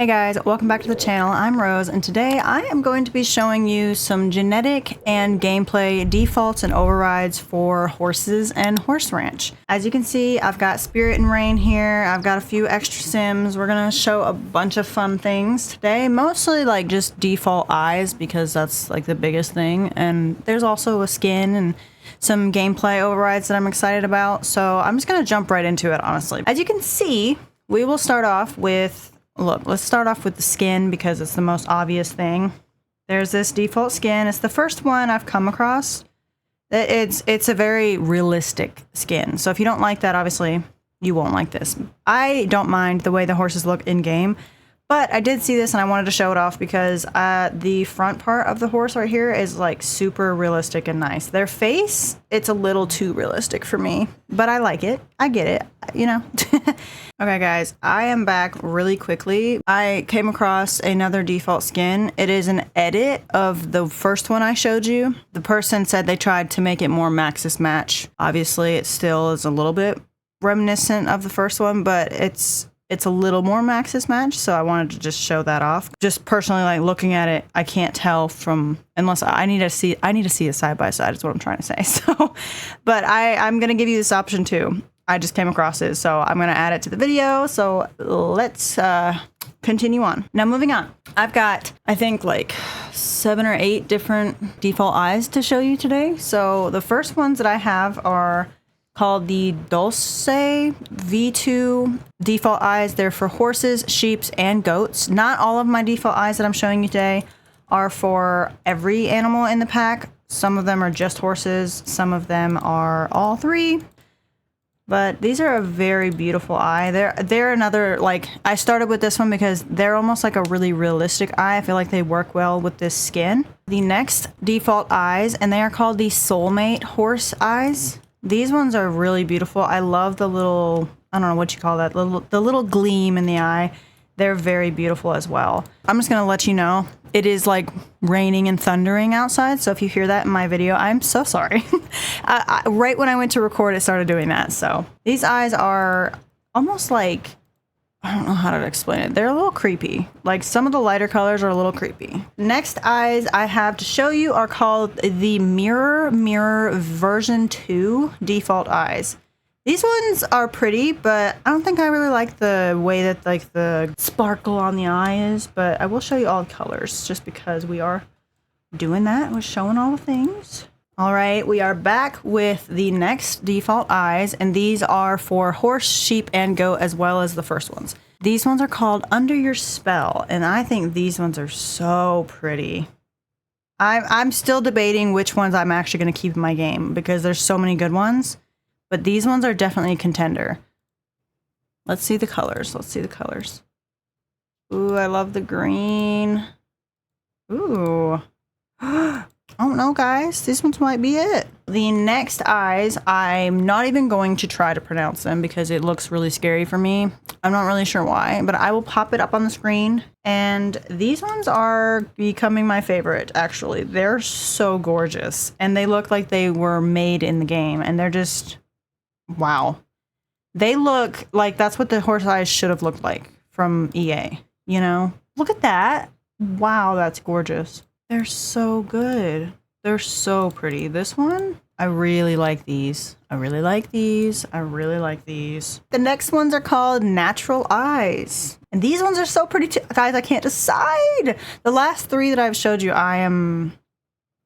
Hey guys, welcome back to the channel. I'm Rose, and today I am going to be showing you some genetic and gameplay defaults and overrides for horses and horse ranch. As you can see, I've got Spirit and Rain here. I've got a few extra sims. We're gonna show a bunch of fun things today, mostly like just default eyes because that's like the biggest thing. And there's also a skin and some gameplay overrides that I'm excited about. So I'm just gonna jump right into it, honestly. As you can see, we will start off with let's start off with the skin because it's the most obvious thing. There's this default skin. It's the first one I've come across. It's a very realistic skin. So if you don't like that, obviously you won't like this. I don't mind the way the horses look in game, but I did see this and I wanted to show it off because the front part of the horse right here is like super realistic and nice. Their face, it's a little too realistic for me, but I like it. I get it, you know. Okay guys, I am back really quickly. I came across another default skin. It is an edit of the first one I showed you. The person said they tried to make it more Maxis match. Obviously it still is a little bit reminiscent of the first one, but it's a little more Maxis match, so I wanted to just show that off. Just personally, like looking at it, I can't tell from, unless I need to see it side by side is what I'm trying to say. So, but I'm gonna give you this option too. I just came across it, so I'm gonna add it to the video. So let's continue on. Now moving on, I've got, I think like 7 or 8 different default eyes to show you today. So the first ones that I have are called the Dulce V2 default eyes. They're for horses, sheep, and goats. Not all of my default eyes that I'm showing you today are for every animal in the pack. Some of them are just horses, some of them are all three. But these are a very beautiful eye. They're another, like, I started with this one because they're almost like a really realistic eye. I feel like they work well with this skin. The next default eyes, and they are called the Soulmate horse eyes. These ones are really beautiful. I love the little, I don't know what you call that, the little gleam in the eye. They're very beautiful as well. I'm just gonna let you know, it is like raining and thundering outside, so if you hear that in my video, I'm so sorry. Right when I went to record, it started doing that. So these eyes are almost like, I don't know how to explain it. They're a little creepy. Like some of the lighter colors are a little creepy. Next eyes I have to show you are called the Mirror version 2 default eyes. These ones are pretty, but I don't think I really like the way that like the sparkle on the eye is, but I will show you all the colors just because we are doing that. We're showing all the things. All right, we are back with the next default eyes, and these are for horse, sheep, and goat as well as the first ones. These ones are called Under Your Spell, and I think these ones are so pretty. I'm still debating which ones I'm actually going to keep in my game because there's so many good ones. But these ones are definitely a contender. Let's see the colors. Let's see the colors. Ooh, I love the green. Ooh. Oh no, guys. These ones might be it. The next eyes, I'm not even going to try to pronounce them because it looks really scary for me. I'm not really sure why, but I will pop it up on the screen. And these ones are becoming my favorite, actually. They're so gorgeous. And they look like they were made in the game. And they're just... wow. They look like that's what the horse eyes should have looked like from EA, you know? Look at that. Wow, that's gorgeous. They're so good. They're so pretty. This one, I really like these. I really like these. I really like these. The next ones are called Natural Eyes. And these ones are so pretty too. Guys, I can't decide. The last 3 that I've showed you, I am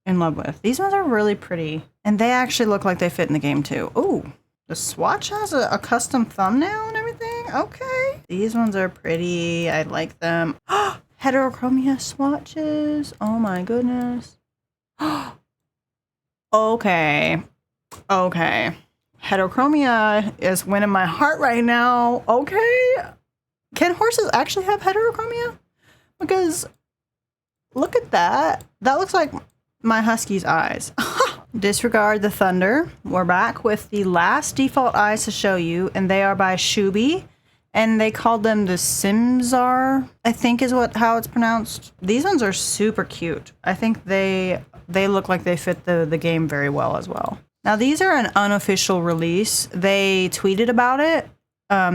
in love with. These ones are really pretty. And they actually look like they fit in the game too. Ooh. The swatch has a custom thumbnail and everything? Okay. These ones are pretty. I like them. Heterochromia swatches. Oh my goodness. Okay. Okay. Heterochromia is winning my heart right now. Okay. Can horses actually have heterochromia? Because look at that. That looks like my husky's eyes. Disregard the thunder. We're back with the last default eyes to show you, and they are by Shubi, and they called them the Simzar, I think is how it's pronounced. These ones are super cute. I think they look like they fit the game very well as well. Now these are an unofficial release. They tweeted about it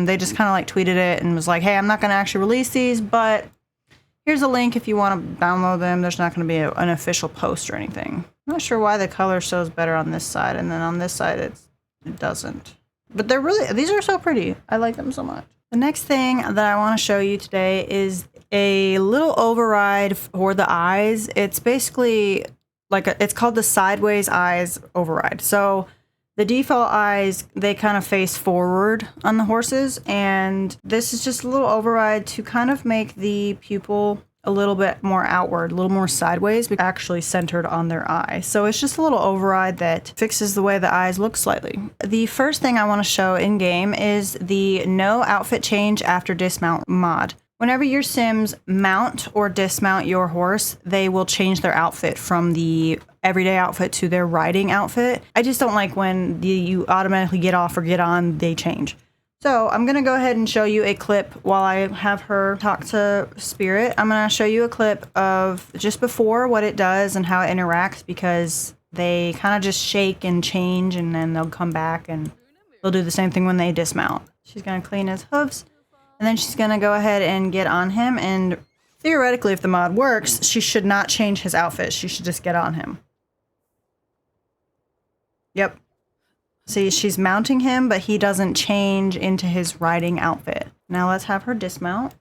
They just kind of like tweeted it and was like, hey, I'm not going to actually release these, but here's a link if you want to download them. There's not going to be an official post or anything. I'm not sure why the color shows better on this side, and then on this side it doesn't. But these are so pretty. I like them so much. The next thing that I want to show you today is a little override for the eyes. It's basically it's called the sideways eyes override. So the default eyes, they kind of face forward on the horses, and this is just a little override to kind of make the pupil a little bit more outward, a little more sideways, but actually centered on their eye. So it's just a little override that fixes the way the eyes look slightly. The first thing I want to show in game is the no outfit change after dismount mod. Whenever your Sims mount or dismount your horse, they will change their outfit from the everyday outfit to their riding outfit. I just don't like when you automatically get off or get on, they change. So I'm going to go ahead and show you a clip while I have her talk to Spirit. I'm going to show you a clip of just before what it does and how it interacts, because they kind of just shake and change, and then they'll come back and they'll do the same thing when they dismount. She's going to clean his hooves, and then she's going to go ahead and get on him. And theoretically, if the mod works, she should not change his outfit. She should just get on him. Yep. See, she's mounting him, but he doesn't change into his riding outfit. Now let's have her dismount.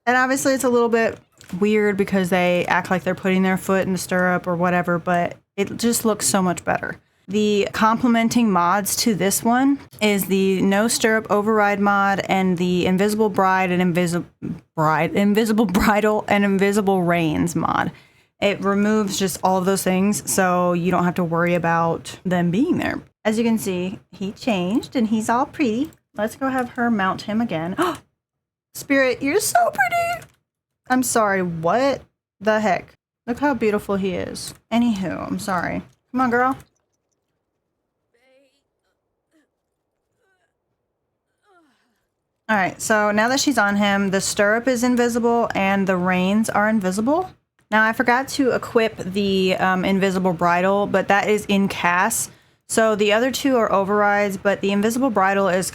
And obviously it's a little bit weird because they act like they're putting their foot in the stirrup or whatever, but it just looks so much better. The complementing mods to this one is the no stirrup override mod and the invisible bride and invisible bridle and invisible reins mod. It removes just all of those things, so you don't have to worry about them being there. As you can see, he changed and he's all pretty. Let's go have her mount him again. Spirit, you're so pretty. I'm sorry, what the heck? Look how beautiful he is. Anywho, I'm sorry. Come on, girl. All right, so now that she's on him, the stirrup is invisible and the reins are invisible. Now, I forgot to equip the invisible bridle, but that is in CAS. So the other two are overrides, but the invisible bridle is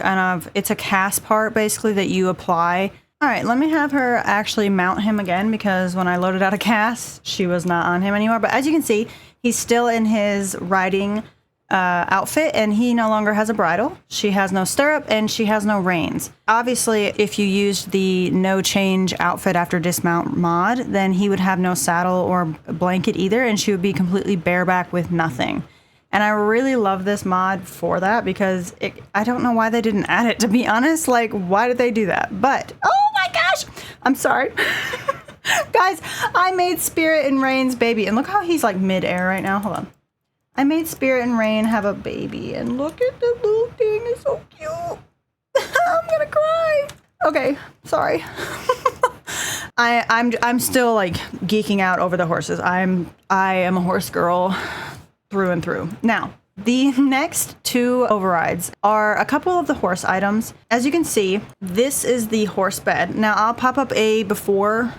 it's a CAS part, basically, that you apply. All right, let me have her actually mount him again, because when I loaded out of CAS, she was not on him anymore. But as you can see, he's still in his riding outfit, and he no longer has a bridle. She has no stirrup, and she has no reins. Obviously, if you used the no change outfit after dismount mod, then he would have no saddle or blanket either, and she would be completely bareback with nothing. And I really love this mod for that, because I don't know why they didn't add it, to be honest. Like, why did they do that? But, oh my gosh, I'm sorry. Guys, I made Spirit and Rain's baby, and look how he's like mid-air right now. Hold on. I made Spirit and Rain have a baby, and look at the little thing. It's so cute. I'm gonna cry. Okay, sorry. I'm still like geeking out over the horses. I am a horse girl through and through. Now, the next two overrides are a couple of the horse items. As you can see, this is the horse bed. Now, I'll pop up a before,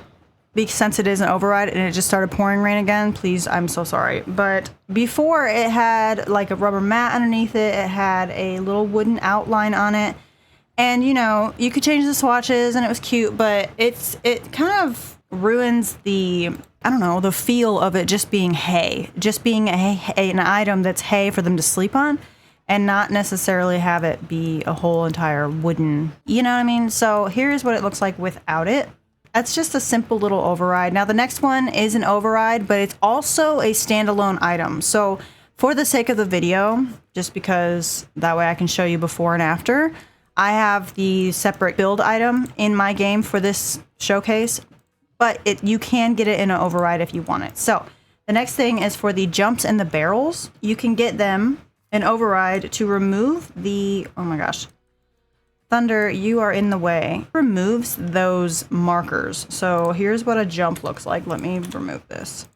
since it is an override and it just started pouring rain again. Please, I'm so sorry. But before, it had like a rubber mat underneath it. It had a little wooden outline on it. And, you know, you could change the swatches and it was cute, but it kind of ruins the, I don't know, the feel of it just being hay. Just being an item that's hay for them to sleep on, and not necessarily have it be a whole entire wooden, you know what I mean? So here's what it looks like without it. That's just a simple little override. Now, the next one is an override, but it's also a standalone item. So for the sake of the video, just because that way I can show you before and after, I have the separate build item in my game for this showcase, but you can get it in an override if you want it. So the next thing is for the jumps and the barrels. You can get them an override to remove the, oh my gosh, Thunder, you are in the way. Removes those markers. So here's what a jump looks like. Let me remove this.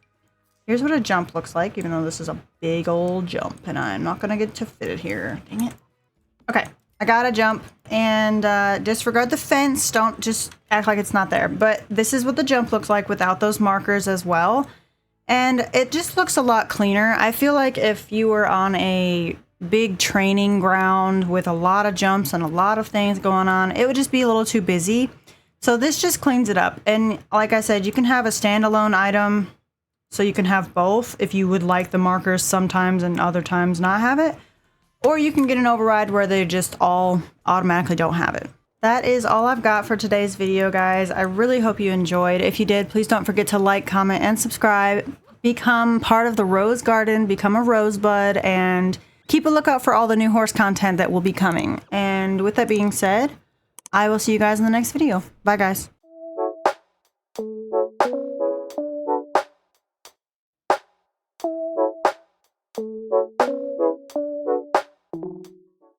Here's what a jump looks like, even though this is a big old jump, and I'm not gonna get to fit it here. Dang it. Okay, I got a jump, and disregard the fence. Don't just act like it's not there. But this is what the jump looks like without those markers as well. And it just looks a lot cleaner. I feel like if you were on a big training ground with a lot of jumps and a lot of things going on, it would just be a little too busy. So this just cleans it up. And like I said, you can have a standalone item, so you can have both if you would like the markers sometimes and other times not have it. Or you can get an override where they just all automatically don't have it. That is all I've got for today's video, guys. I really hope you enjoyed. If you did, please don't forget to like, comment, and subscribe. Become part of the Rose Garden, become a rosebud, and keep a lookout for all the new horse content that will be coming. And with that being said, I will see you guys in the next video. Bye, guys.